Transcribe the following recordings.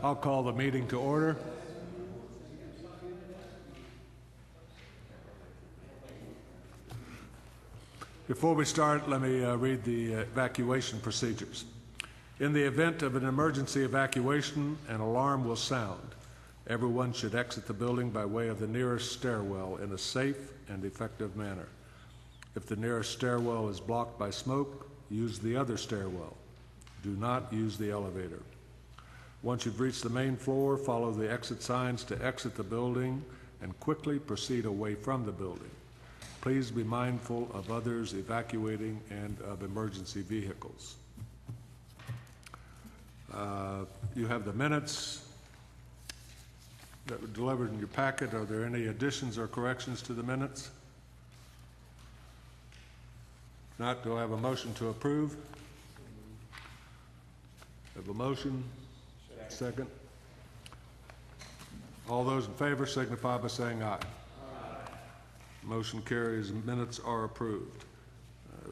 I'll call the meeting to order. Before we start, let me read the evacuation procedures. In the event of an emergency evacuation, an alarm will sound. Everyone should exit the building by way of the nearest stairwell in a safe and effective manner. If the nearest stairwell is blocked by smoke, use the other stairwell. Do not use the elevator. Once you've reached the main floor, follow the exit signs to exit the building and quickly proceed away from the building. Please be mindful of others evacuating and of emergency vehicles. You have the minutes that were delivered in your packet. Are there any additions or corrections to the minutes? If not, do I have a motion to approve? Have a motion? Second. All those in favor signify by saying aye. Motion carries. Minutes are approved.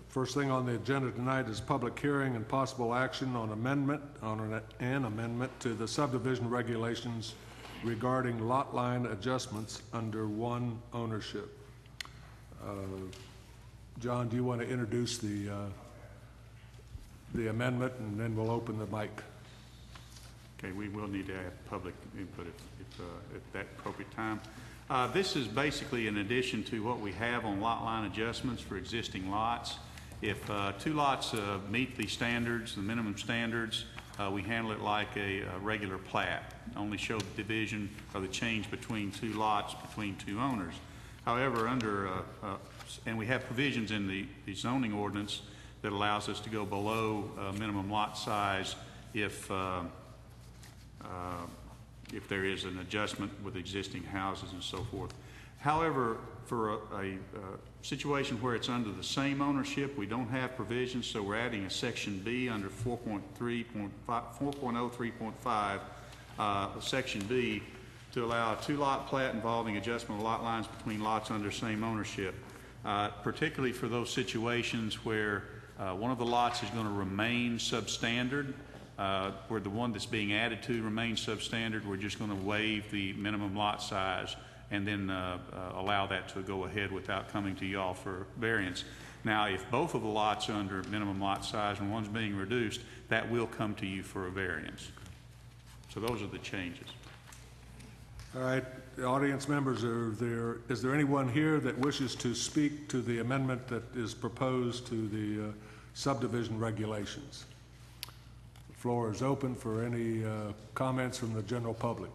First thing on the agenda tonight is public hearing and possible action on an amendment to the subdivision regulations regarding lot line adjustments under one ownership. John, do you want to introduce the amendment, and then we'll open the mic? Okay, we will need to have public input at that appropriate time. This is basically in addition to what we have on lot line adjustments for existing lots. If two lots meet the standards, the minimum standards, we handle it like a regular plat. Only show the division or the change between two lots between two owners. However, and we have provisions in the zoning ordinance that allows us to go below minimum lot size if there is an adjustment with existing houses and so forth. However, for a situation where it's under the same ownership, we don't have provisions, so we're adding a section B under 4.03.5, section B, to allow a two-lot plat involving adjustment of lot lines between lots under same ownership, particularly for those situations where one of the lots is going to remain substandard, where the one that's being added to remains substandard. We're just going to waive the minimum lot size and then allow that to go ahead without coming to y'all for variance. Now, if both of the lots are under minimum lot size and one's being reduced, that will come to you for a variance. So those are the changes. All right, the audience members, is there anyone here that wishes to speak to the amendment that is proposed to the subdivision regulations? The floor is open for any comments from the general public.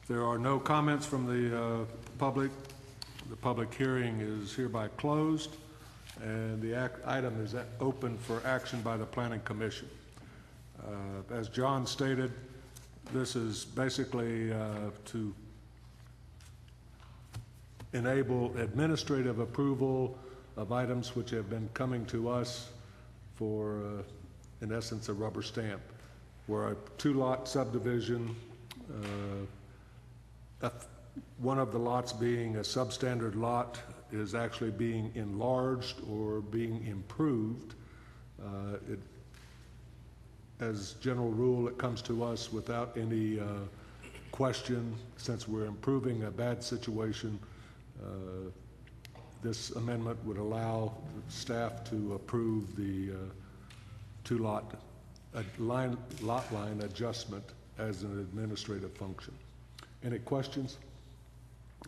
If there are no comments from the public hearing is hereby closed, and the item is open for action by the Planning Commission. As John stated, this is basically to enable administrative approval of items which have been coming to us for, in essence, a rubber stamp, where a two-lot subdivision, one of the lots being a substandard lot is actually being enlarged or being improved. As general rule, it comes to us without any question. Since we're improving a bad situation, this amendment would allow staff to approve the two-lot lot line adjustment as an administrative function. Any questions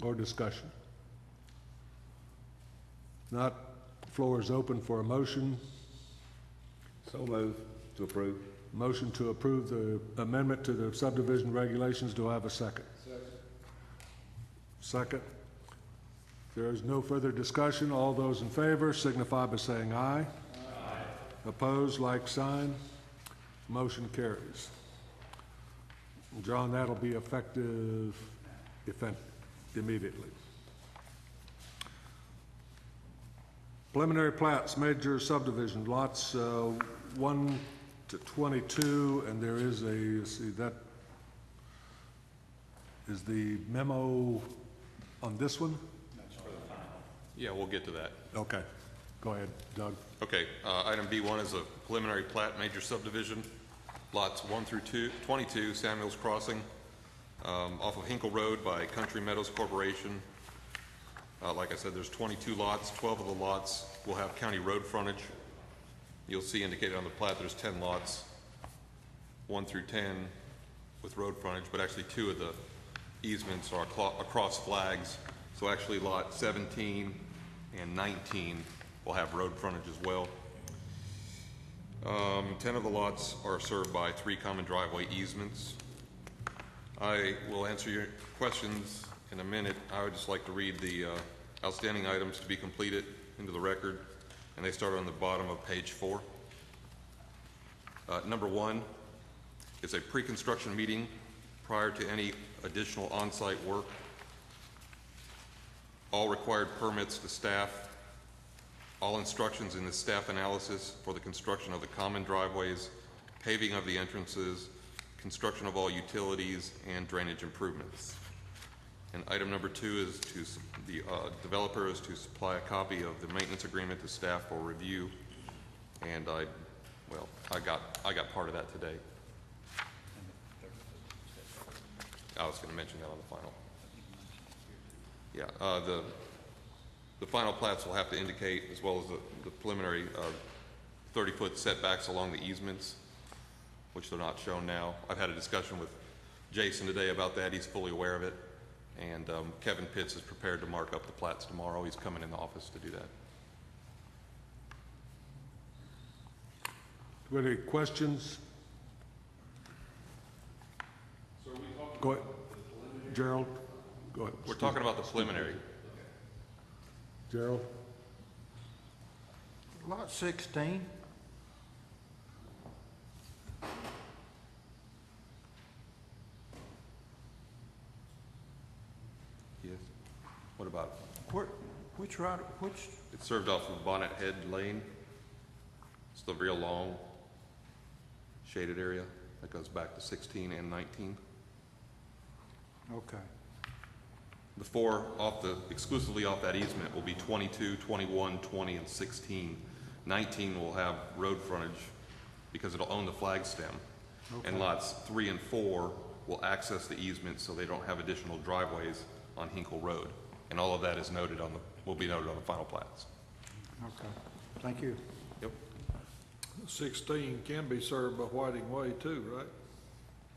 or discussion? If not, the floor is open for a motion. So moved to approve. Motion to approve the amendment to the subdivision regulations. Do I have a second? Second. If there is no further discussion, all those in favor signify by saying aye. Aye. Opposed, like sign. Motion carries. John, that'll be effective immediately. Preliminary plats, major subdivision, lots 1 to 22, and there is that is the memo on this one? Yeah, we'll get to that. Okay. Go ahead, Doug. Okay, item B1 is a preliminary plat major subdivision, lots 1 through 22, Samuels Crossing, off of Hinkle Road by Country Meadows Corporation. Like I said, there's 22 lots. 12 of the lots will have county road frontage. You'll see indicated on the plat there's 10 lots, 1 through 10 with road frontage, but actually 2 of the easements are across flags. So actually lot 17 and 19 will have road frontage as well. 10 of the lots are served by 3 common driveway easements. I will answer your questions in a minute. I would just like to read the outstanding items to be completed into the record, and they start on the bottom of page 4. Number 1 is a pre-construction meeting prior to any additional on-site work. All required permits to staff, all instructions in the staff analysis for the construction of the common driveways, paving of the entrances, construction of all utilities, and drainage improvements. And item number 2 is the developer is to supply a copy of the maintenance agreement to staff for review. And I got part of that today. I was going to mention that on the final. Yeah, the final plats will have to indicate, as well as the preliminary 30-foot setbacks along the easements, which they're not shown now. I've had a discussion with Jason today about that. He's fully aware of it. And Kevin Pitts is prepared to mark up the plats tomorrow. He's coming in the office to do that. Do we have any questions? Go ahead. Gerald, go ahead. We're talking about the preliminary. Gerald? Lot 16. Yes. What about it? Which? It's served off of Bonnet Head Lane. It's the real long shaded area that goes back to 16 and 19. Okay. The 4 exclusively off that easement will be 22, 21, 20, and 16. 19 will have road frontage because it'll own the flag stem. Okay. And lots 3 and 4 will access the easement so they don't have additional driveways on Hinkle Road. And all of that is noted will be noted on the final plats. Okay. Thank you. Yep. 16 can be served by Whiting Way too, right?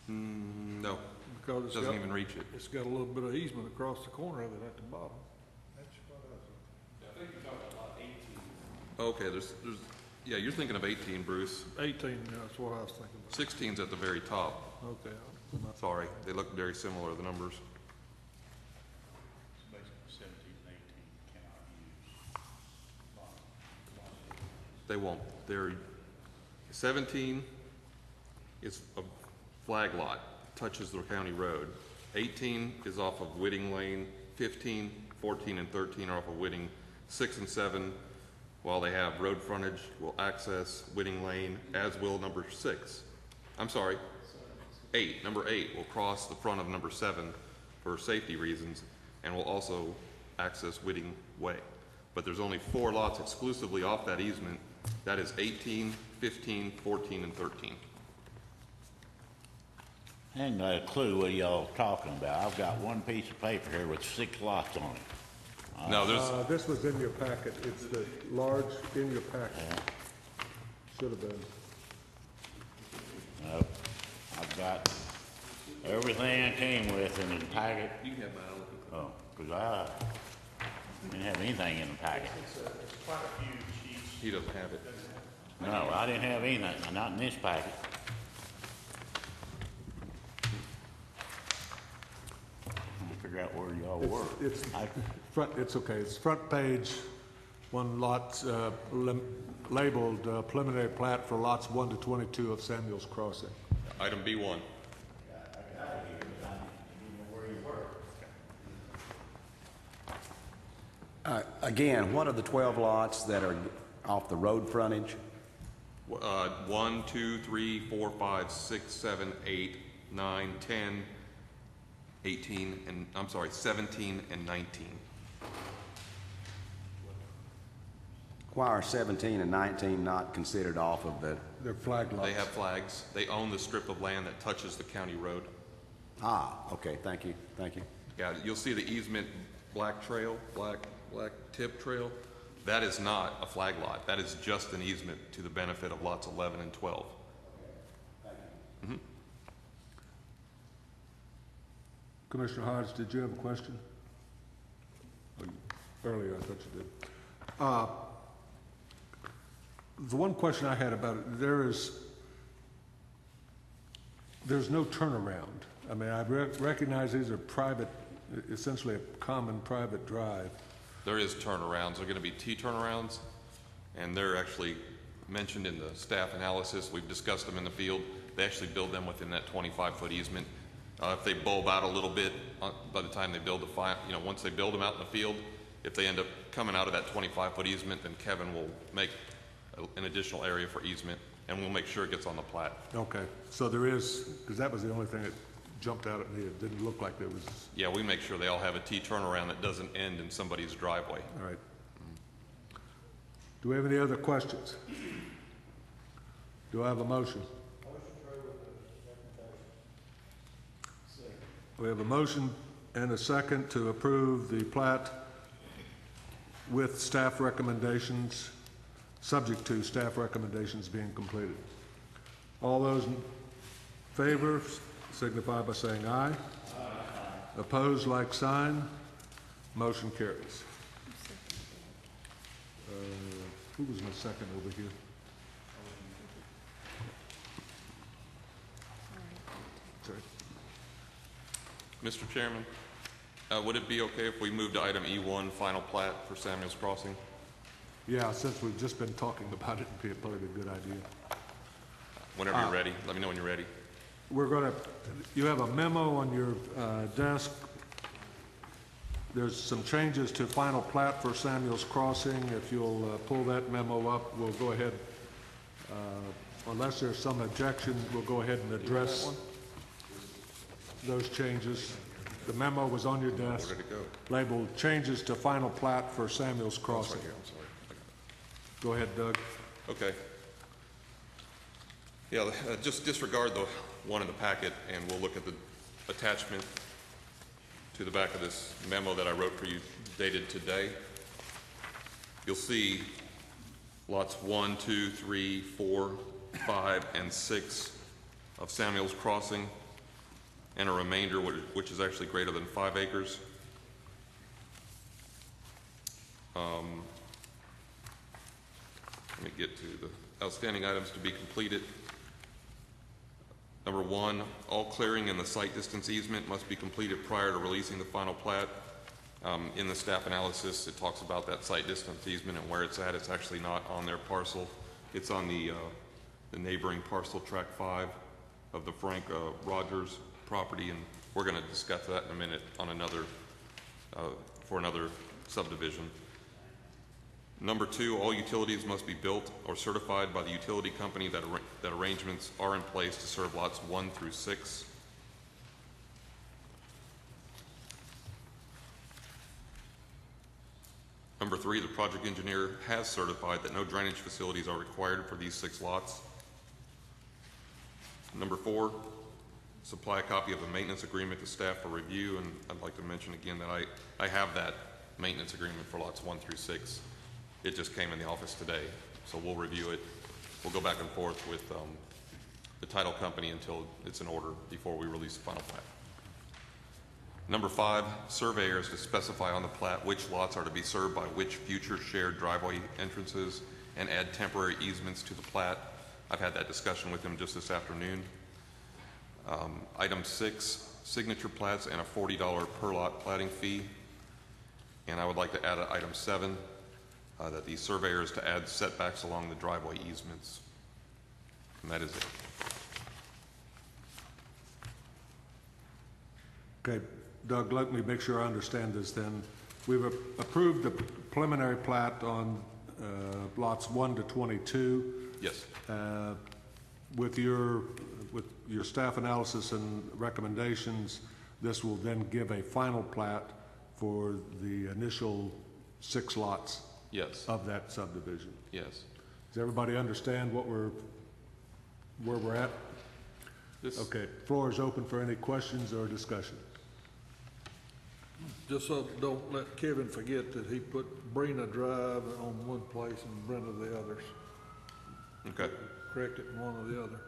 No, Because it doesn't even reach it. It's got a little bit of easement across the corner of it at the bottom. I think you're talking about 18. Okay, yeah, you're thinking of 18, Bruce. 18, that's what I was thinking about. 16's at the very top. Okay. Sorry, they look very similar, the numbers. Basically 17 and 18 cannot use. They won't. They're 17 is a flag lot, touches the county road. 18 is off of Whitting Lane. 15, 14, and 13 are off of Whitting. 6 and 7, while they have road frontage, will access Whitting Lane, as will number 6. I'm sorry, 8. Number 8 will cross the front of number 7 for safety reasons, and will also access Whitting Way. But there's only 4 lots exclusively off that easement. That is 18, 15, 14, and 13. I ain't got a clue what y'all talking about. I've got one piece of paper here with 6 lots on it. No, there's, This was in your packet. It's the large in your packet. Should have been. No, I've got everything I came with in the packet. you can have mine. Oh, 'cause I didn't have anything in the packet. He doesn't have it. No, I didn't have anything, not in this packet. I'm trying to figure out where y'all were. It's okay. It's front page, one lot labeled preliminary plat for lots 1 to 22 of Samuels Crossing. Item B1. Again, what are the 12 lots that are off the road frontage? 1, 2, 3, 4, 5, 6, 7, 8, 9, 10, 18, and I'm sorry, 17 and 19. Why are 17 and 19 not considered off of the, They're flag lots. They have flags. They own the strip of land that touches the county road. okay, thank you, thank you. Yeah, you'll see the easement, black tip trail. That is not a flag lot. That is just an easement to the benefit of lots 11 and 12. Commissioner Hodge, did you have a question? Earlier, I thought you did. The one question I had about it, there's no turnaround. I mean, I recognize these are private, essentially a common private drive. There is turnarounds. They're going to be T-turnarounds, and they're actually mentioned in the staff analysis. We've discussed them in the field. They actually build them within that 25-foot easement. If they bulb out a little bit by the time they build once they build them out in the field, if they end up coming out of that 25-foot easement, then Kevin will make an additional area for easement, and we'll make sure it gets on the plat. Okay, so there is, because that was the only thing that jumped out at me. It didn't look like there was, Yeah, we make sure they all have a T-turnaround that doesn't end in somebody's driveway. all right. Do we have any other questions? Do I have a motion? We have a motion and a second to approve the plat with staff recommendations, subject to staff recommendations being completed. All those in favor signify by saying aye. Aye. Opposed, like sign. Motion carries. Who was my second over here? Sorry. Mr. Chairman, would it be okay if we move to item E1, final plat for Samuel's Crossing? Yeah, since we've just been talking about it, it'd probably be a good idea. Whenever you're ready, let me know when you're ready. We're going to, you have a memo on your desk. There's some changes to final plat for Samuel's Crossing. If you'll pull that memo up, we'll go ahead, unless there's some objection, we'll go ahead and address those changes. The memo was on your desk, Ready to go. labeled Changes to Final Plat for Samuel's Crossing. Right here, I'm sorry. Go ahead, Doug. Okay. Yeah, just disregard the one in the packet, and we'll look at the attachment to the back of this memo that I wrote for you, dated today. You'll see lots 1, 2, 3, 4, 5, and 6 of Samuel's Crossing, and a remainder which is actually greater than 5 acres. Let me get to the outstanding items to be completed. Number 1, all clearing in the site distance easement must be completed prior to releasing the final plat. In the staff analysis, it talks about that site distance easement and where it's at. It's actually not on their parcel. It's on the neighboring parcel, tract 5 of the Frank Rogers property, and we're going to discuss that in a minute on another, for another subdivision. Number 2, all utilities must be built or certified by the utility company that arrangements are in place to serve lots 1 through 6. Number 3, the project engineer has certified that no drainage facilities are required for these 6 lots. Number 4, supply a copy of a maintenance agreement to staff for review, and I'd like to mention again that I have that maintenance agreement for lots 1 through 6. It just came in the office today, so we'll review it. We'll go back and forth with the title company until it's in order before we release the final plat. Number 5, surveyors to specify on the plat which lots are to be served by which future shared driveway entrances and add temporary easements to the plat. I've had that discussion with him just this afternoon. Item 6, signature plats and a $40 per lot platting fee. And I would like to add item 7, that the surveyor is to add setbacks along the driveway easements. And that is it. Okay, Doug, let me make sure I understand this then. We've approved the preliminary plat on lots 1 to 22. Yes. With your staff analysis and recommendations, this will then give a final plat for the initial 6 lots. Yes, of that subdivision. yes. Does everybody understand where we're at? This, Okay, floor is open for any questions or discussion. Just so don't let Kevin forget that he put Brina Drive on one place and Brenda the others. okay, Correct it in one or the other.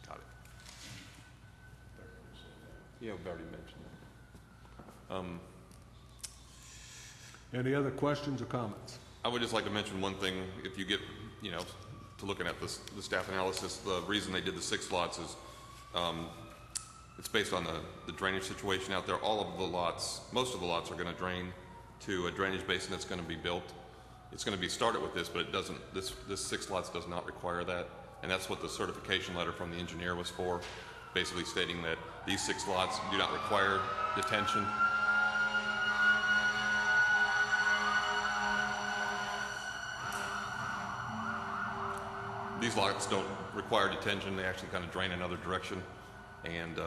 got it. Yeah, we've already mentioned that. Any other questions or comments? I would just like to mention one thing, if you get, you know, to looking at this, the staff analysis, the reason they did the 6 lots is, it's based on the drainage situation out there. All of the lots, most of the lots are gonna drain to a drainage basin that's gonna be built. It's gonna be started with this, but it doesn't, this 6 lots does not require that. And that's what the certification letter from the engineer was for, basically stating that these 6 lots do not require detention. These lots don't require detention, they actually kind of drain another direction. And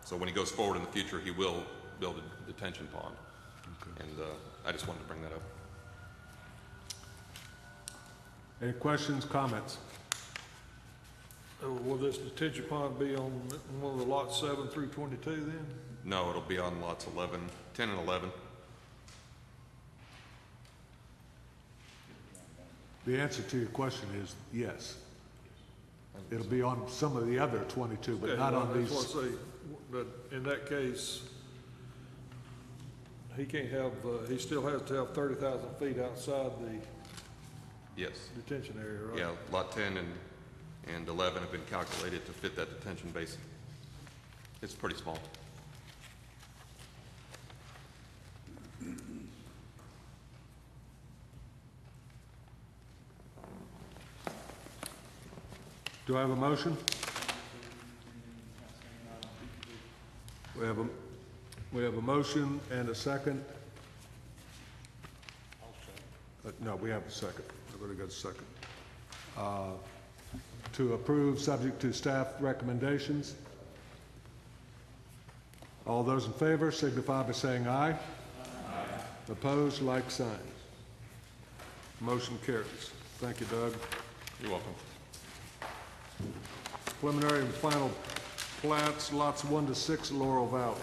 so when he goes forward in the future, he will build a detention pond. Okay. And I just wanted to bring that up. Any questions, comments? Will this detention pond be on one of the lots 7 through 22 then? No, it'll be on lots 10 and 11. The answer to your question is yes. It'll be on some of the other 22, but Okay, not on that's these. what I say, but in that case, he can't have, he still has to have 30,000 feet outside the Yes. detention area, right? Yeah, lot 10 and 11 have been calculated to fit that detention basin. It's pretty small. Do I have a motion? We have a motion and a second. No, we have a second. I've already got a second. To approve, subject to staff recommendations. All those in favor signify by saying aye. Aye. Opposed, like sign. Motion carries. Thank you, Doug. You're welcome. Preliminary and final plats, lots 1 to 6, Laurel Valley.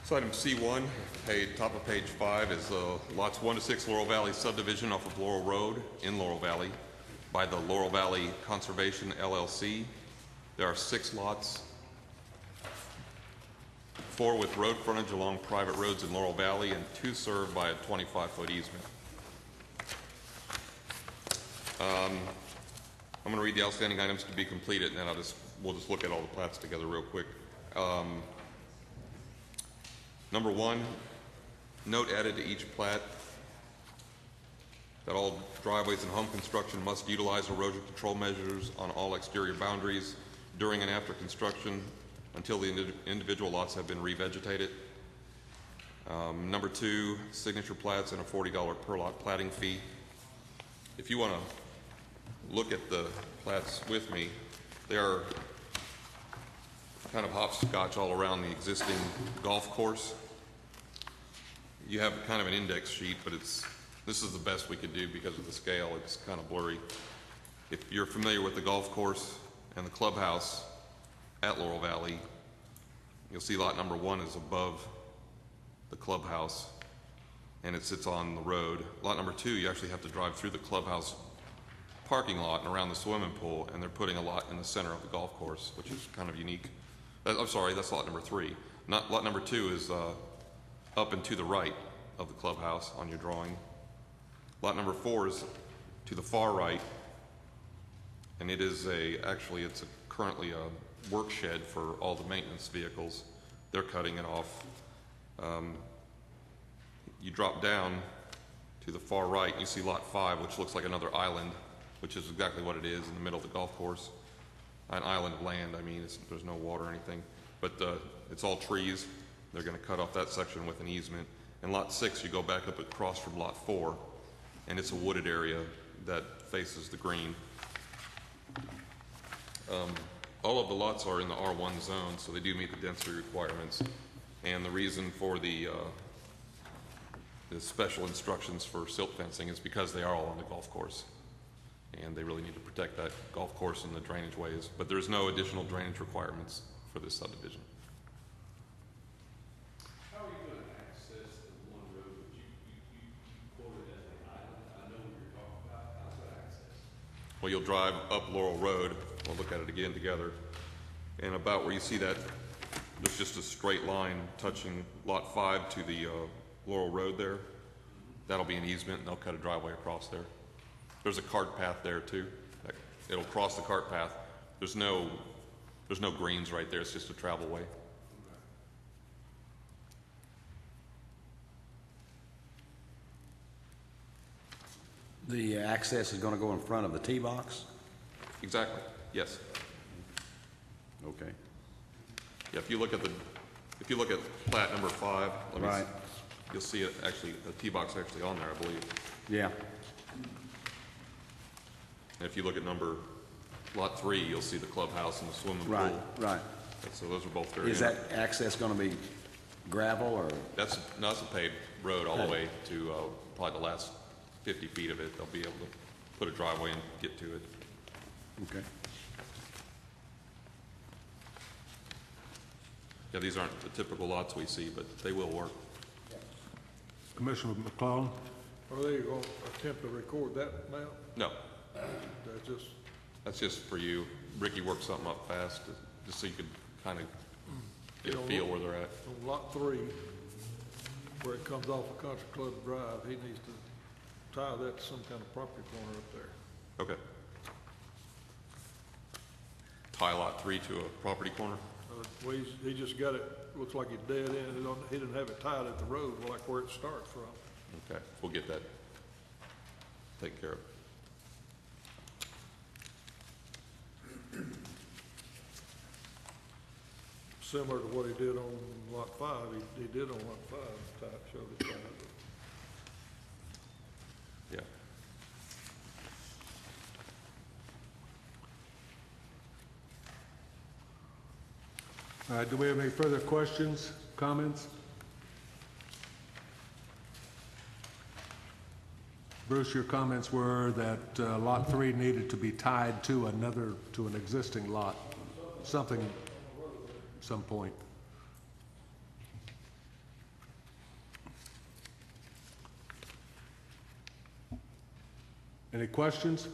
So item C1, top of page 5 is lots 1 to 6 Laurel Valley subdivision off of Laurel Road in Laurel Valley by the Laurel Valley Conservation LLC. There are 6 lots, 4 with road frontage along private roads in Laurel Valley and 2 served by a 25-foot easement. I'm going to read the outstanding items to be completed, and then we'll just look at all the plats together real quick. Number 1, note added to each plat that all driveways and home construction must utilize erosion control measures on all exterior boundaries during and after construction until the individual lots have been revegetated. Number 2, signature plats and a $40 per lot platting fee. If you want to look at the plats with me, they are kind of hopscotch all around the existing golf course. You have kind of an index sheet, but this is the best we could do because of the scale. It's kind of blurry. If you're familiar with the golf course and the clubhouse at Laurel Valley, you'll see lot number 1 is above the clubhouse and it sits on the road. Lot number 2, you actually have to drive through the clubhouse parking lot and around the swimming pool, and they're putting a lot in the center of the golf course, which is kind of unique. I'm sorry, that's lot number 3. Lot number 2 is up and to the right of the clubhouse on your drawing. Lot number 4 is to the far right, and it is it's currently a work shed for all the maintenance vehicles. They're cutting it off. You drop down to the far right, and you see lot 5, which looks like another island, which is exactly what it is in the middle of the golf course. An island of land, I mean, there's no water or anything, but it's all trees. They're going to cut off that section with an easement. And lot 6, you go back up across from lot 4, and it's a wooded area that faces the green. All of the lots are in the R1 zone, so they do meet the density requirements. And the reason for the special instructions for silt fencing is because they are all on the golf course. And they really need to protect that golf course and the drainage ways. But there's no additional drainage requirements for this subdivision. How are you going to access the one road that you quoted as an island? I know what you're talking about. How's that access? Well, you'll drive up Laurel Road. We'll look at it again together. And about where you see that, there's just a straight line touching Lot 5 to the Laurel Road there. That'll be an easement, and they'll cut a driveway across there. There's a cart path there too. It'll cross the cart path. There's no greens right there. It's just a travel way. The access is going to go in front of the tee box? Exactly. Yes. Okay. Yeah. If you look at plat number 5, Right. You'll see it actually, the tee box actually on there, I believe. Yeah. And if you look at lot 3, you'll see the clubhouse and the swimming pool. Right. So those are both there. Is that access going to be gravel or? That's a paved road all the way to probably the last 50 feet of it. They'll be able to put a driveway and get to it. Okay. Yeah, these aren't the typical lots we see, but they will work. Commissioner McClellan? Are they going to attempt to record that map? No, That's just, that's just for you. Ricky worked something up fast, just so you could kind of get a You know, feel where they're at. on lot 3, where it comes off of Country Club Drive, he needs to tie that to some kind of property corner up there. Okay. Tie lot 3 to a property corner? Well, he just got it, looks like he's dead end. He didn't have it tied at the road, like where it starts from. Okay, we'll get that taken care of. Similar to what he did on lot 5, he did on lot 5, showed it tied. Yeah. All right, do we have any further questions, comments? Bruce, your comments were that Lot 3 needed to be tied to an existing lot, some point. Any questions?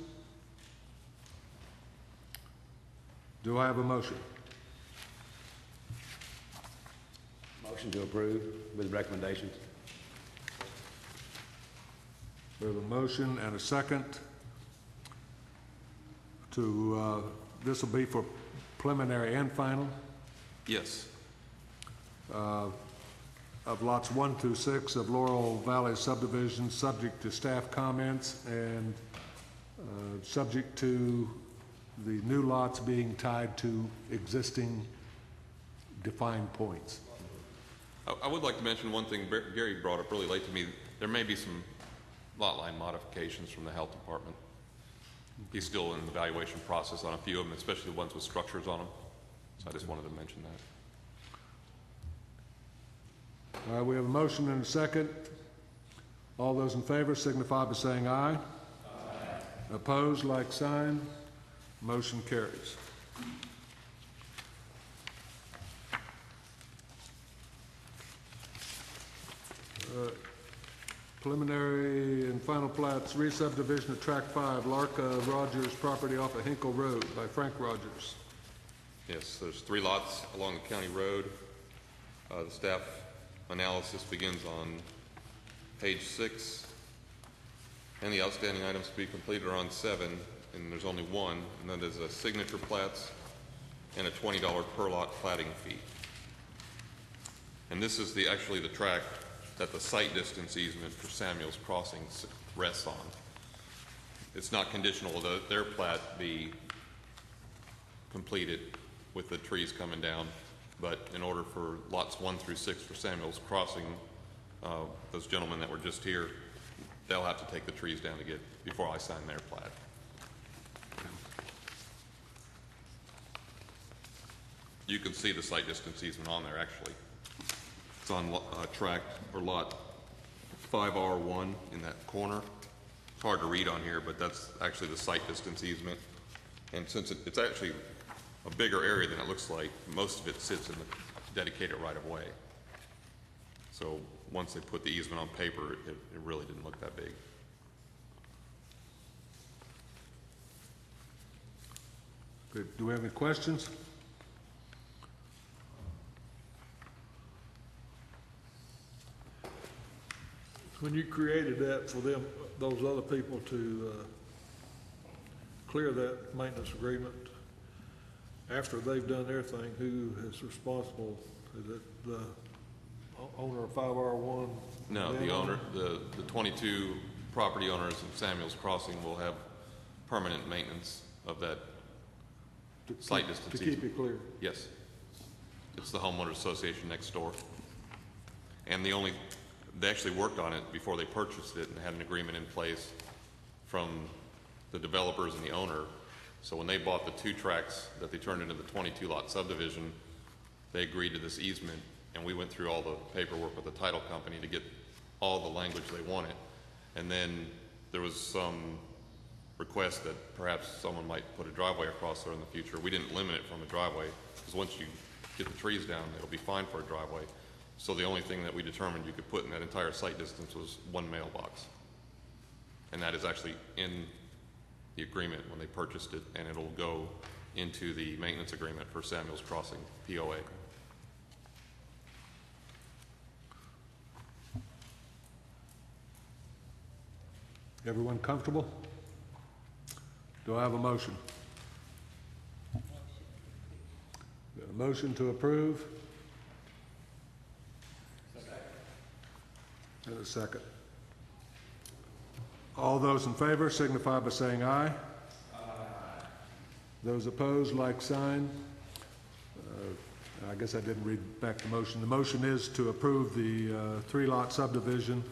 Do I have a motion? Motion to approve with recommendations. We have a motion and a second to, this will be for preliminary and final, Yes. of lots 1 through 6 of Laurel Valley subdivision, subject to staff comments and subject to the new lots being tied to existing defined points. I would like to mention one thing Gary brought up really late to me. There may be some lot line modifications from the health department. He's still in the evaluation process on a few of them, especially the ones with structures on them. So I just wanted to mention that. All right, we have a motion and a second. All those in favor signify by saying aye. Aye. Opposed, like sign. Motion carries. Preliminary and final plats, re-subdivision of Tract 5, Larka Rogers property off of Hinkle Road by Frank Rogers. Yes, there's 3 lots along the county road. The staff analysis begins on page 6, and the outstanding items to be completed are on 7, and there's only 1, and then there's a signature plats and a $20 per lot platting fee. And this is actually the tract that the site distance easement for Samuel's Crossing rests on. It's not conditional that their plat be completed with the trees coming down, but in order for lots 1 through 6 for Samuel's Crossing, those gentlemen that were just here they'll have to take the trees down to get, before I sign their plat. You can see the site distance easement on there, actually. It's on tract, or lot 5R1 in that corner. It's hard to read on here, but that's actually the site distance easement. And since it's actually a bigger area than it looks like, most of it sits in the dedicated right-of-way. So once they put the easement on paper, it really didn't look that big. Good. Do we have any questions? When you created that for them, those other people to clear that maintenance agreement, after they've done their thing, who is responsible? Is it the owner of 5R1? No, the owner, the 22 property owners of Samuel's Crossing will have permanent maintenance of that site distance To keep easement. it clear. Yes. It's the homeowners association next door. And they actually worked on it before they purchased it and had an agreement in place from the developers and the owner. So when they bought the 2 tracts that they turned into the 22 lot subdivision, they agreed to this easement, and we went through all the paperwork with the title company to get all the language they wanted. And then there was some request that perhaps someone might put a driveway across there in the future. We didn't limit it from a driveway, because once you get the trees down, it'll be fine for a driveway. So the only thing that we determined you could put in that entire site distance was 1 mailbox. And that is actually in the agreement when they purchased it, and it'll go into the maintenance agreement for Samuel's Crossing POA. Everyone comfortable? Do I have a motion? Got a motion to approve? And a second. All those in favor signify by saying aye. Aye. Those opposed, like sign. I guess I didn't read back the motion. The motion is to approve the 3-lot subdivision,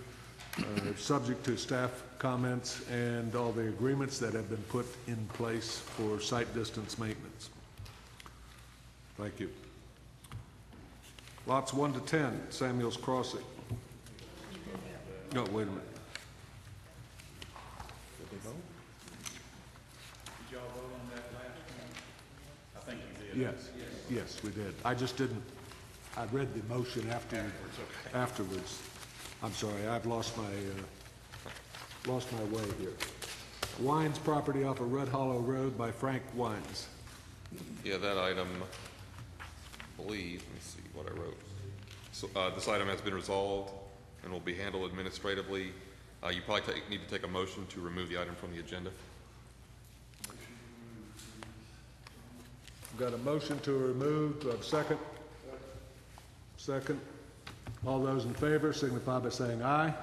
subject to staff comments and all the agreements that have been put in place for site distance maintenance. Thank you. Lots 1 to 10, Samuel's Crossing. No, wait a minute. Did y'all vote on that last one? I think you did. Yes, we did. I just didn't, I read the motion afterwards. I'm sorry, I've lost my way here. Wines property off of Red Hollow Road by Frank Wines. Yeah, that item, I believe, let me see what I wrote. So this item has been resolved and will be handled administratively. You probably need to take a motion to remove the item from the agenda. Got a motion to remove. Do I have a second? Second. All those in favor signify by saying aye. Aye.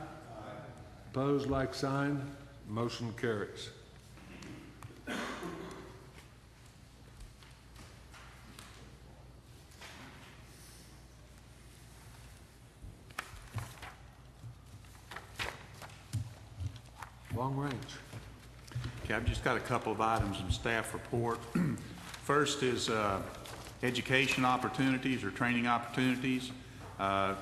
Opposed, like sign. Motion carries. Long range. Okay, I've just got a couple of items in staff report. First is education opportunities or training opportunities.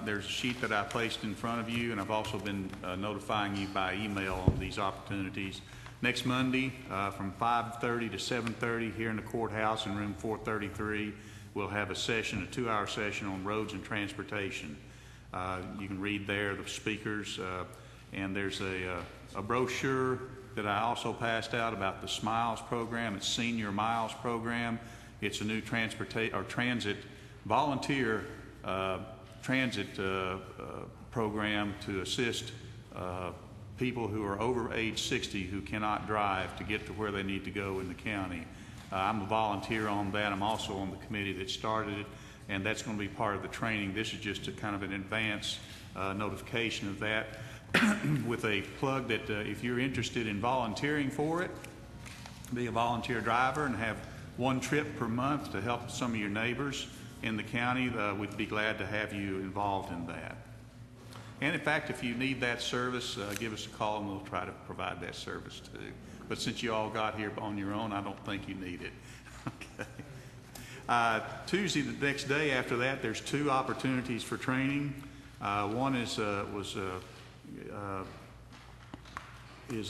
There's a sheet that I placed in front of you, and I've also been notifying you by email on these opportunities. Next Monday from 5:30 to 7:30 here in the courthouse in room 433, we'll have a session, a 2-hour session on roads and transportation. You can read there the speakers, and there's a brochure that I also passed out about the SMILES program. It's Senior Miles program. It's a new transit volunteer transit program to assist people who are over age 60 who cannot drive to get to where they need to go in the county. I'm a volunteer on that. I'm also on the committee that started it, and that's going to be part of the training. This is just a kind of an advance notification of that with a plug that if you're interested in volunteering for it, be a volunteer driver and have 1 trip per month to help some of your neighbors in the county, we'd be glad to have you involved in that. And in fact, if you need that service, give us a call and we'll try to provide that service too. But since you all got here on your own, I don't think you need it. Okay. Tuesday, the next day after that, there's 2 opportunities for training. One is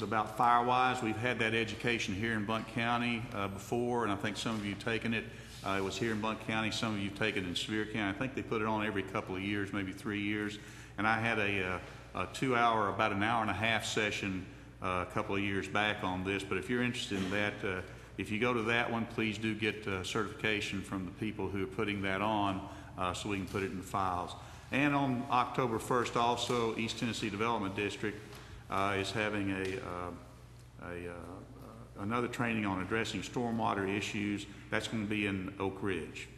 about Firewise. We've had that education here in Blount County before, and I think some of you have taken it. It was here in Blount County. Some of you have taken it in Sevier County. I think they put it on every couple of years, maybe 3 years. And I had a 2-hour, about an hour and a half session a couple of years back on this. But if you're interested in that, if you go to that one, please do get certification from the people who are putting that on so we can put it in the files. And on October 1st also, East Tennessee Development District is having another training on addressing stormwater issues. That's going to be in Oak Ridge.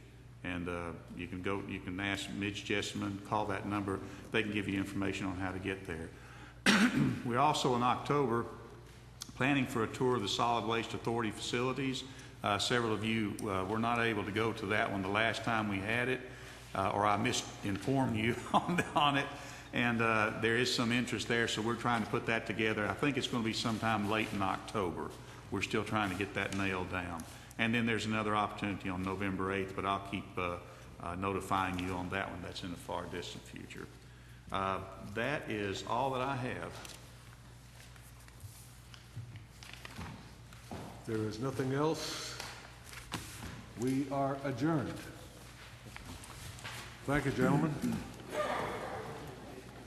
And you can ask Mitch Jessamine, call that number. They can give you information on how to get there. We're also in October planning for a tour of the Solid Waste Authority facilities. Several of you were not able to go to that one the last time we had it, or I misinformed you on it. And there is some interest there, so we're trying to put that together. I think it's going to be sometime late in October. We're still trying to get that nailed down. And then there's another opportunity on November 8th, but I'll keep notifying you on that one. That's in the far distant future. That is all that I have. There is nothing else. We are adjourned. Thank you, gentlemen.